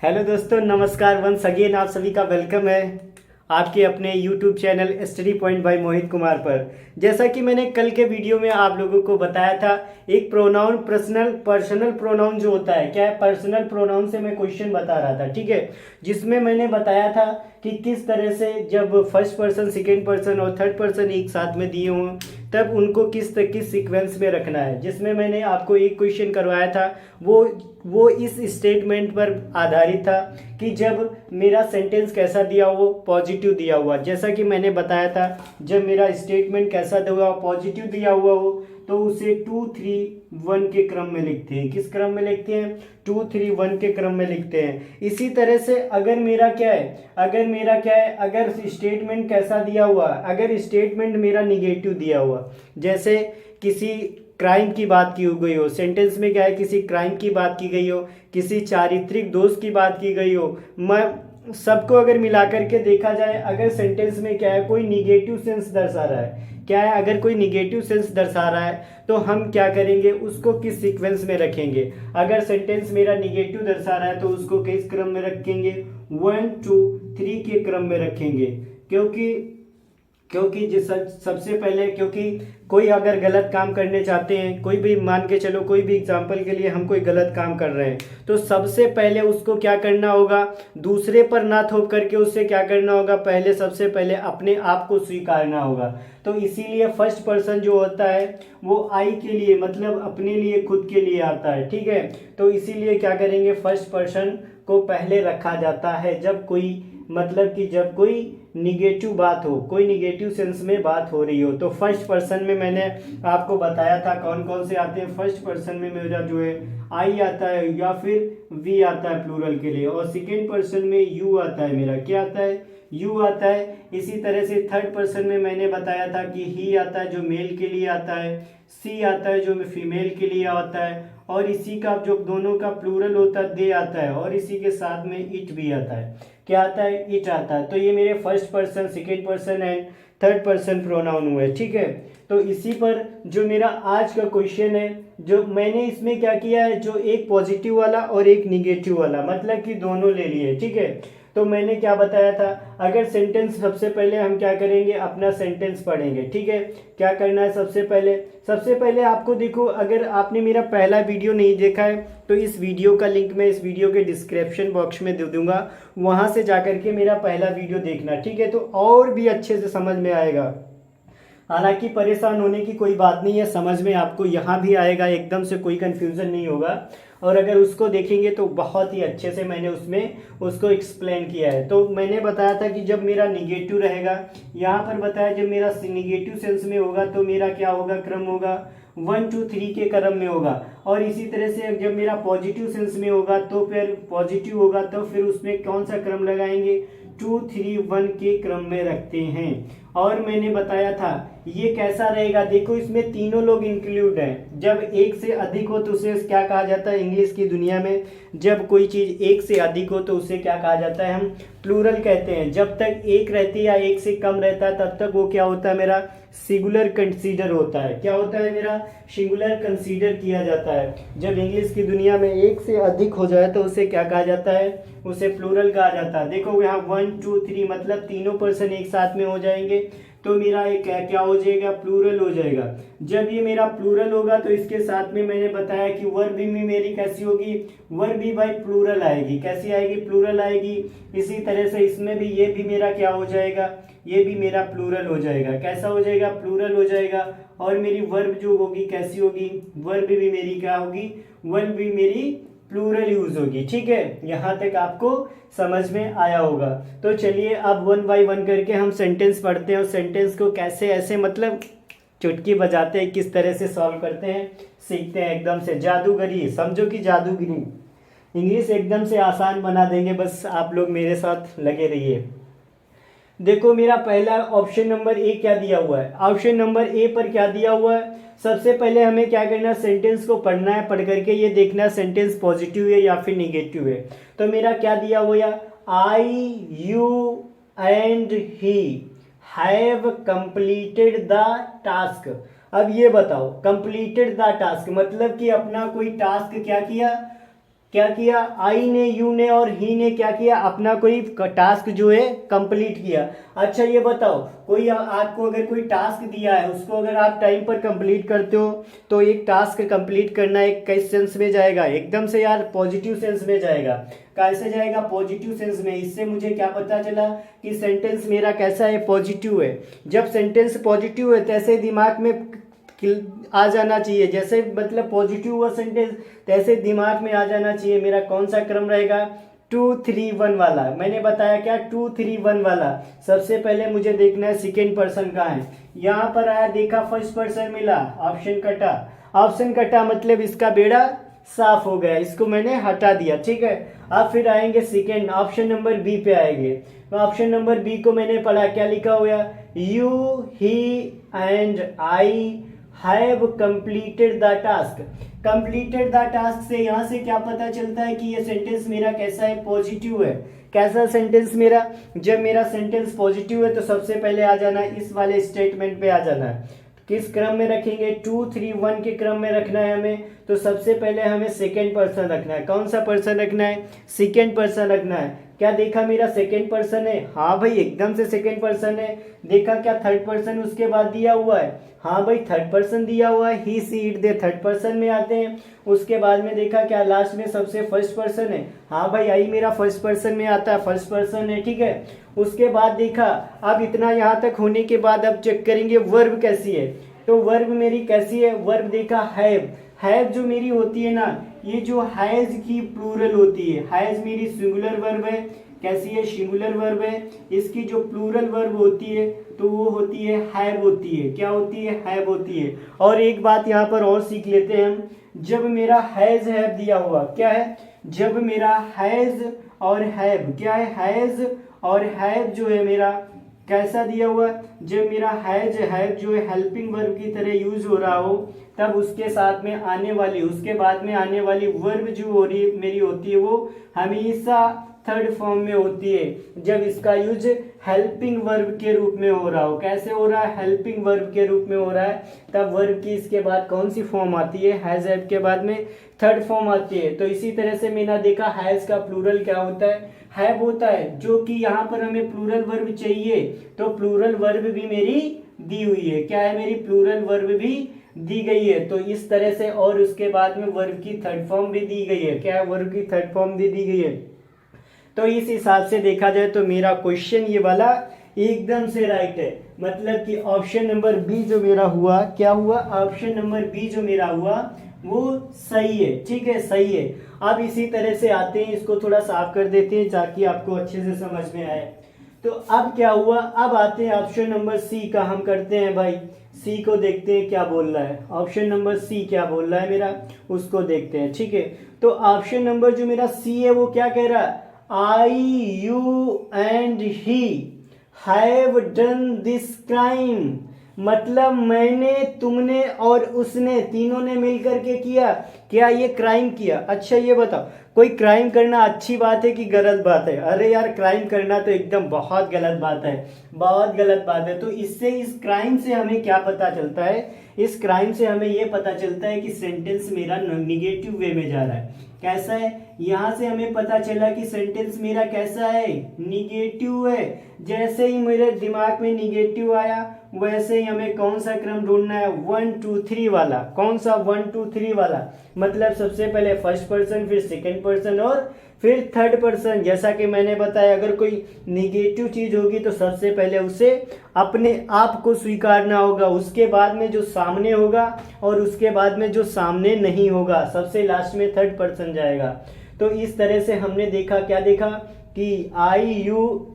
Hello दोस्तों, नमस्कार। Once again आप सभी का वेलकम है आपके अपने YouTube channel Study Point by Mohit Kumar पर। जैसा कि मैंने कल के वीडियो में आप लोगों को बताया था, एक प्रोनाउन पर्सनल प्रोनाउन जो होता है, क्या है, पर्सनल प्रोनाउन से मैं क्वेश्चन बता रहा था, ठीक है। जिसमें मैंने बताया था कि किस तरह से जब फर्स्ट पर्सन, सेकेंड पर्सन और थर्ड पर्सन एक साथ में दिए हों तब उनको किस सीक्वेंस में रखना है। जिसमें मैंने आपको एक क्वेश्चन करवाया था, वो इस स्टेटमेंट पर आधारित था कि जब मेरा सेंटेंस कैसा दिया हो, पॉजिटिव दिया हुआ। जैसा कि मैंने बताया था, जब मेरा स्टेटमेंट कैसा दिया हुआ, पॉजिटिव दिया हुआ हो तो उसे 2 3 1 के क्रम में लिखते हैं। किस क्रम में लिखते हैं? 2 3 1 के क्रम में लिखते हैं। इसी तरह से अगर मेरा क्या है, अगर स्टेटमेंट कैसा दिया हुआ, अगर स्टेटमेंट मेरा निगेटिव दिया हुआ, जैसे किसी क्राइम की बात की गई हो, सेंटेंस में क्या है, किसी क्राइम की बात की गई हो, किसी चारित्रिक दोष की बात की गई हो, मैं सबको अगर मिलाकर के देखा जाए, अगर सेंटेंस में क्या है, कोई निगेटिव सेंस दर्शा रहा है, क्या है, अगर कोई निगेटिव सेंस दर्शा रहा है तो हम क्या करेंगे, उसको किस सीक्वेंस में रखेंगे। अगर सेंटेंस मेरा निगेटिव दर्शा रहा है तो उसको किस क्रम में रखेंगे? 1 2 3 के क्रम में रखेंगे। क्योंकि क्योंकि जिस सबसे पहले, क्योंकि कोई अगर गलत काम करने चाहते हैं, कोई भी मान के चलो, कोई भी एग्जाम्पल के लिए हम कोई गलत काम कर रहे हैं तो सबसे पहले उसको क्या करना होगा, दूसरे पर ना थोप करके उससे क्या करना होगा, पहले सबसे पहले अपने आप को स्वीकारना होगा। तो इसीलिए फर्स्ट पर्सन जो होता है वो आई के लिए, मतलब अपने लिए, खुद के लिए आता है, ठीक है। तो इसीलिए क्या करेंगे, फर्स्ट पर्सन को पहले रखा जाता है जब कोई, मतलब कि जब कोई निगेटिव बात हो, कोई निगेटिव सेंस में बात हो रही हो। तो फर्स्ट पर्सन में मैंने आपको बताया था कौन कौन से आते हैं। फर्स्ट पर्सन में मेरा जो है आई आता है या फिर वी आता है प्लूरल के लिए, और सेकेंड पर्सन में यू आता है, मेरा क्या आता है, यू आता है। इसी तरह से थर्ड पर्सन में मैंने बताया था कि ही आता है जो मेल के लिए आता है, सी आता है जो फीमेल के लिए आता है, और इसी का जो दोनों का प्लूरल होता है दे आता है, और इसी के साथ में इट भी आता है। क्या आता है? इट आता है। तो ये मेरे first person, second person and third person pronoun हुए, ठीक है। तो इसी पर जो मेरा आज का क्वेश्चन है, जो मैंने इसमें क्या किया है, जो एक पॉजिटिव वाला और एक निगेटिव वाला, मतलब कि दोनों ले लिए, ठीक है। तो मैंने क्या बताया था, अगर सेंटेंस, सबसे पहले हम क्या करेंगे, अपना सेंटेंस पढ़ेंगे, ठीक है। क्या करना है, सबसे पहले आपको देखो, अगर आपने मेरा पहला वीडियो नहीं देखा है तो इस वीडियो का लिंक मैं इस वीडियो के डिस्क्रिप्शन बॉक्स में दे दूंगा, वहां से जाकर के मेरा पहला वीडियो देखना, ठीक है। तो और भी अच्छे से समझ में आएगा। हालांकि परेशान होने की कोई बात नहीं है, समझ में आपको यहाँ भी आएगा, एकदम से कोई कंफ्यूजन नहीं होगा। और अगर उसको देखेंगे तो बहुत ही अच्छे से मैंने उसमें उसको एक्सप्लेन किया है। तो मैंने बताया था कि जब मेरा निगेटिव रहेगा, यहाँ पर बताया जब मेरा निगेटिव सेंस में होगा तो मेरा क्या होगा, क्रम होगा 1 2 3 के क्रम में होगा। और इसी तरह से जब मेरा पॉजिटिव सेंस में होगा तो फिर पॉजिटिव होगा तो फिर उसमें कौन सा क्रम लगाएंगे, 2 3 1 के क्रम में रखते हैं। और मैंने बताया था ये कैसा रहेगा, देखो इसमें तीनों लोग इंक्लूड हैं। जब एक से अधिक हो तो उसे क्या कहा जाता है इंग्लिश की दुनिया में, जब कोई चीज़ एक से अधिक हो तो उसे क्या कहा जाता है, हम प्लूरल कहते हैं। जब तक एक रहती है या एक से कम रहता है तब तक वो क्या होता है, मेरा सिंगुलर कंसीडर होता है। क्या होता है, मेरा सिंगुलर कंसीडर किया जाता है। जब इंग्लिश की दुनिया में एक से अधिक हो जाए तो उसे क्या कहा जाता है, उसे प्लूरल कहा जाता है। देखो यहाँ 1 2 3 मतलब तीनों पर्सन एक साथ में हो जाएंगे तो मेरा एक क्या हो जाएगा, प्लूरल हो जाएगा। जब ये मेरा प्लूरल होगा तो इसके साथ में मैंने बताया कि वर्ब भी मेरी कैसी होगी, वर्ब भी भाई प्लूरल आएगी। कैसी आएगी, प्लूरल आएगी। इसी तरह से इसमें भी ये भी मेरा क्या हो जाएगा, ये भी मेरा प्लूरल हो जाएगा। कैसा हो जाएगा, प्लूरल हो जाएगा। और मेरी वर्ब जो होगी कैसी होगी, वर्ब भी मेरी क्या होगी, वर्ब भी मेरी प्लूरल यूज होगी, ठीक है। यहाँ तक आपको समझ में आया होगा। तो चलिए अब 1 बाय 1 करके हम सेंटेंस पढ़ते हैं, और सेंटेंस को कैसे ऐसे मतलब चुटकी बजाते हैं, किस तरह से सॉल्व करते हैं, सीखते हैं। एकदम से जादूगरी, समझो कि जादूगरी, इंग्लिश एकदम से आसान बना देंगे, बस आप लोग मेरे साथ लगे रहिए। देखो मेरा पहला ऑप्शन नंबर ए क्या दिया हुआ है, ऑप्शन नंबर ए पर क्या दिया हुआ है, सबसे पहले हमें क्या करना है, सेंटेंस को पढ़ना है, पढ़ करके ये देखना है सेंटेंस पॉजिटिव है या फिर निगेटिव है। तो मेरा क्या दिया हुआ है, I you and he have completed the task. अब ये बताओ, कंप्लीटेड द टास्क मतलब कि अपना कोई टास्क क्या किया, क्या किया, आई ने, यू ने और ही ने क्या किया, अपना कोई टास्क जो है कंप्लीट किया। अच्छा ये बताओ, कोई आपको अगर कोई टास्क दिया है, उसको अगर आप टाइम पर कंप्लीट करते हो तो एक टास्क कंप्लीट करना एक किस सेंस में जाएगा, एकदम से यार पॉजिटिव सेंस में जाएगा। कैसे जाएगा, पॉजिटिव सेंस में। इससे मुझे क्या पता चला कि सेंटेंस मेरा कैसा है, पॉजिटिव है। जब सेंटेंस पॉजिटिव है तैसे दिमाग में आ जाना चाहिए, जैसे मतलब पॉजिटिव हुआ सेंटेंस तैसे दिमाग में आ जाना चाहिए। मेरा कौन सा क्रम रहेगा, 2-3-1 वाला। मैंने बताया क्या, 2-3-1 वाला। सबसे पहले मुझे देखना है सेकेंड पर्सन कहाँ है। यहाँ पर आया, देखा फर्स्ट पर्सन मिला, ऑप्शन कटा। ऑप्शन कटा मतलब इसका बेड़ा साफ हो गया, इसको मैंने हटा दिया, ठीक है। अब फिर आएंगे सेकेंड, ऑप्शन नंबर बी पे आएंगे। तो ऑप्शन नंबर बी को मैंने पढ़ा, क्या लिखा हुआ, you he and I have completed the task. Completed the task से यहाँ से क्या पता चलता है कि ये सेंटेंस मेरा कैसा है, पॉजिटिव है। कैसा सेंटेंस मेरा, जब मेरा सेंटेंस पॉजिटिव है तो सबसे पहले आ जाना इस वाले स्टेटमेंट पे आ जाना है। किस क्रम में रखेंगे, 2-3-1 के क्रम में रखना है हमें। तो सबसे पहले हमें सेकेंड पर्सन रखना है। कौन सा पर्सन रखना है, सेकेंड पर्सन रखना है। क्या देखा, मेरा सेकेंड पर्सन है, हाँ भाई एकदम से सेकेंड पर्सन है। देखा क्या थर्ड पर्सन उसके बाद दिया हुआ है, हाँ भाई थर्ड पर्सन दिया हुआ है, he she it they third person में आते हैं। उसके बाद में देखा क्या लास्ट में सबसे फर्स्ट पर्सन है, हाँ भाई आई मेरा फर्स्ट पर्सन में आता है, फर्स्ट पर्सन है, ठीक है। उसके बाद देखा, अब इतना यहाँ तक होने के बाद अब चेक करेंगे वर्ब कैसी है। तो वर्ब मेरी कैसी है, वर्ब देखा हैव। हैव जो मेरी होती है ना, ये जो हैज की प्लूरल होती है, हैज मेरी सिंगुलर वर्ब है। कैसी है, सिंगुलर वर्ब है। इसकी जो प्लूरल वर्ब होती है तो वो होती है हैव होती है। क्या होती है, हैव होती है। और एक बात यहाँ पर और सीख लेते हैं हम, जब मेरा हैज हैव दिया हुआ, क्या है, जब मेरा हैज और हैव, क्या है, हैज और हैव जो है मेरा कैसा दिया हुआ, जब मेरा हैज हैव जो है हेल्पिंग वर्ब की तरह यूज हो रहा हो, तब उसके साथ में आने वाली, उसके बाद में आने वाली वर्ब जो हो रही मेरी होती है वो हमेशा थर्ड फॉर्म में होती है। जब इसका यूज हेल्पिंग वर्ब के रूप में हो रहा हो, कैसे हो रहा है, हेल्पिंग वर्ब के रूप में हो रहा है, तब वर्ब की इसके बाद कौन सी फॉर्म आती है, हैज हैव के बाद में थर्ड फॉर्म आती है। तो इसी तरह से मैंने देखा हैज का प्लूरल क्या होता है, हैव होता है। जो कि यहाँ पर हमें प्लूरल वर्ब चाहिए, तो प्लूरल वर्ब भी मेरी दी हुई है। क्या है, मेरी प्लूरल वर्ब भी दी गई है। तो इस तरह से, और उसके बाद में वर्ब की थर्ड फॉर्म भी दी गई है। क्या है, वर्ब की थर्ड फॉर्म भी दी गई है। तो इस हिसाब से देखा जाए तो मेरा क्वेश्चन ये वाला एकदम से राइट है। मतलब कि ऑप्शन नंबर बी जो मेरा हुआ, क्या हुआ, ऑप्शन नंबर बी जो मेरा हुआ वो सही है, ठीक है, सही है। अब इसी तरह से आते हैं, इसको थोड़ा साफ कर देते हैं ताकि आपको अच्छे से समझ में आए। तो अब क्या हुआ, अब आते हैं ऑप्शन नंबर सी का, हम करते हैं भाई सी को देखते हैं क्या बोल रहा है। ऑप्शन नंबर सी क्या बोल रहा है मेरा, उसको देखते हैं, ठीक है। तो ऑप्शन नंबर जो मेरा सी है वो क्या कह रहा है, I you and he have done this crime. मतलब मैंने, तुमने और उसने, तीनों ने मिलकर के किया, क्या ये क्राइम किया। अच्छा ये बताओ, कोई क्राइम करना अच्छी बात है कि गलत बात है? अरे यार क्राइम करना तो एकदम बहुत गलत बात है, बहुत गलत बात है। तो इससे, इस क्राइम से हमें क्या पता चलता है, इस क्राइम से हमें ये पता चलता है कि सेंटेंस मेरा निगेटिव वे में जा रहा है। कैसा है, यहाँ से हमें पता चला कि सेंटेंस मेरा कैसा है, निगेटिव है। जैसे ही मेरे दिमाग में निगेटिव आया वैसे ही हमें कौन सा क्रम ढूंढना है, 1-2-3 वाला। कौन सा, 1-2-3 वाला। मतलब सबसे पहले फर्स्ट पर्सन, फिर सेकंड पर्सन और फिर थर्ड पर्सन। जैसा कि मैंने बताया, अगर कोई निगेटिव चीज होगी तो सबसे पहले उसे अपने आप को स्वीकारना होगा, उसके बाद में जो सामने होगा और उसके बाद में जो सामने नहीं होगा, सबसे लास्ट में थर्ड पर्सन जाएगा। तो इस तरह से हमने देखा, क्या देखा कि I you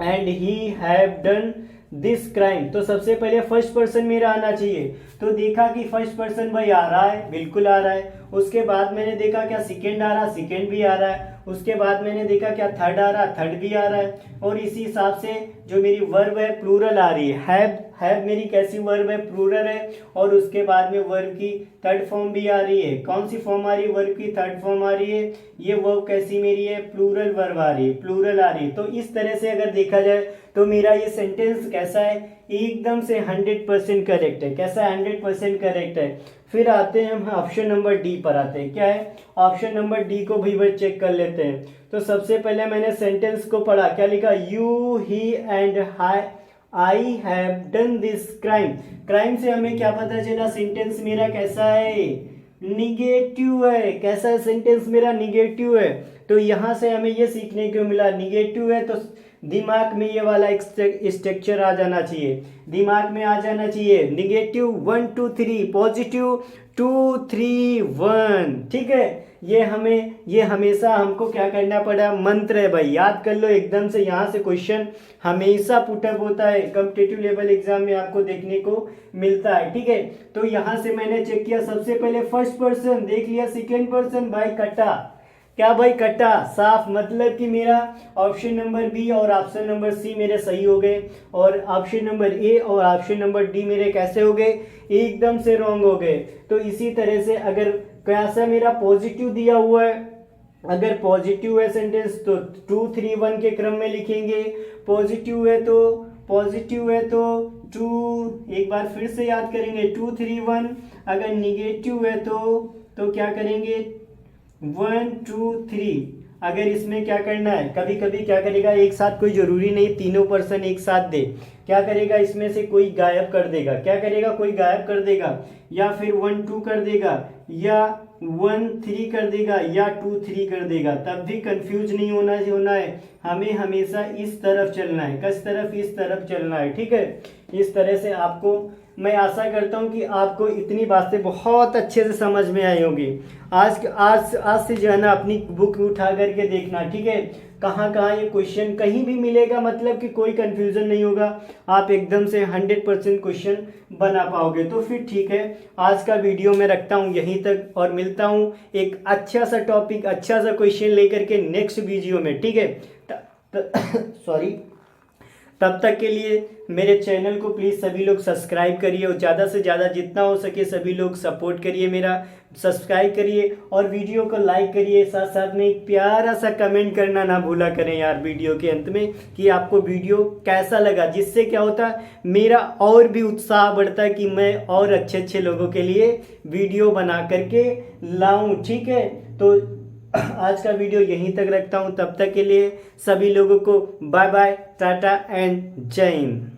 and he have done this crime. तो सबसे पहले फर्स्ट पर्सन मेरा आना चाहिए। तो देखा कि फर्स्ट पर्सन भाई आ रहा है, बिल्कुल आ रहा है। उसके बाद मैंने देखा क्या सेकंड आ रहा, सेकंड भी आ रहा है। उसके बाद मैंने देखा क्या थर्ड आ रहा, थर्ड भी आ रहा है। और इसी हिसाब से जो मेरी वर्ब है प्लूरल आ रही है, हैव मेरी कैसी वर्ब है, प्लूरल है। और उसके बाद में वर्ब की थर्ड फॉर्म भी आ रही है। कौन सी फॉर्म आ रही है, वर्ब की थर्ड फॉर्म आ रही है। ये वर्ब कैसी मेरी है, प्लूरल वर्ब आ रही है, प्लूरल आ रही है। तो इस तरह से अगर देखा जाए तो मेरा ये सेंटेंस कैसा है, एकदम से 100% करेक्ट है। कैसा, 100% करेक्ट है। फिर आते हैं हम ऑप्शन नंबर डी पर आते हैं। क्या है ऑप्शन नंबर डी को भी भाई चेक कर लेते हैं। तो सबसे पहले मैंने सेंटेंस को पढ़ा, क्या लिखा, you he and I have done this crime. Crime से हमें क्या पता चला, सेंटेंस मेरा कैसा है, निगेटिव है। कैसा है सेंटेंस मेरा, निगेटिव है। तो यहाँ से हमें ये सीखने को मिला, निगेटिव है तो दिमाग में ये वाला स्ट्रक्चर आ जाना चाहिए, दिमाग में आ जाना चाहिए। Negative 1 2 3, positive 2 3 1। ठीक है, ये हमेशा हमको क्या करना पड़ा, मंत्र है भाई, याद कर लो एकदम से। यहाँ से क्वेश्चन हमेशा पुटअप होता है, कॉम्पिटिटिव लेवल एग्जाम में आपको देखने को मिलता है। ठीक है, तो यहाँ से मैंने चेक किया, सबसे पहले फर्स्ट पर्सन देख लिया, सेकेंड पर्सन भाई कटा, क्या भाई कटा, साफ, मतलब कि मेरा ऑप्शन नंबर बी और ऑप्शन नंबर सी मेरे सही हो गए, और ऑप्शन नंबर ए और ऑप्शन नंबर डी मेरे कैसे हो गए, एकदम से रॉन्ग हो गए। तो इसी तरह से अगर कैसा मेरा पॉजिटिव दिया हुआ है, अगर पॉजिटिव है सेंटेंस तो 2 3 1 के क्रम में लिखेंगे। पॉजिटिव है तो 2, एक बार फिर से याद करेंगे 2 3 1। अगर निगेटिव है तो क्या करेंगे 1 2 3। अगर इसमें क्या करना है, कभी कभी क्या करेगा, एक साथ, कोई जरूरी नहीं तीनों पर्सन एक साथ दे, क्या करेगा इसमें से कोई गायब कर देगा, क्या करेगा कोई गायब कर देगा, या फिर 1 2 कर देगा, या 1 3 कर देगा, या 2 3 कर देगा। तब भी कंफ्यूज नहीं होना है, हमें हमेशा इस तरफ चलना है, किस तरफ, इस तरफ चलना है। ठीक है, इस तरह से आपको, मैं आशा करता हूँ कि आपको इतनी बातें बहुत अच्छे से समझ में आई होगी। आज से जो है ना अपनी बुक उठा करके देखना, ठीक है, कहाँ कहाँ ये क्वेश्चन कहीं भी मिलेगा, मतलब कि कोई कंफ्यूजन नहीं होगा, आप एकदम से 100% क्वेश्चन बना पाओगे। तो फिर ठीक है, आज का वीडियो मैं रखता हूँ यहीं तक, और मिलता हूँ एक अच्छा सा टॉपिक, अच्छा सा क्वेश्चन लेकर के नेक्स्ट वीडियो में। ठीक है, सॉरी, तब तक के लिए मेरे चैनल को प्लीज़ सभी लोग सब्सक्राइब करिए, और ज़्यादा से ज़्यादा जितना हो सके सभी लोग सपोर्ट करिए, मेरा सब्सक्राइब करिए और वीडियो को लाइक करिए। साथ साथ में एक प्यारा सा कमेंट करना ना भूला करें यार वीडियो के अंत में, कि आपको वीडियो कैसा लगा, जिससे क्या होता है मेरा और भी उत्साह बढ़ता है कि मैं और अच्छे अच्छे लोगों के लिए वीडियो बना करके लाऊं। ठीक है, तो आज का वीडियो यहीं तक रखता हूं, तब तक के लिए सभी लोगों को बाय बाय, टाटा एंड जय हिंद।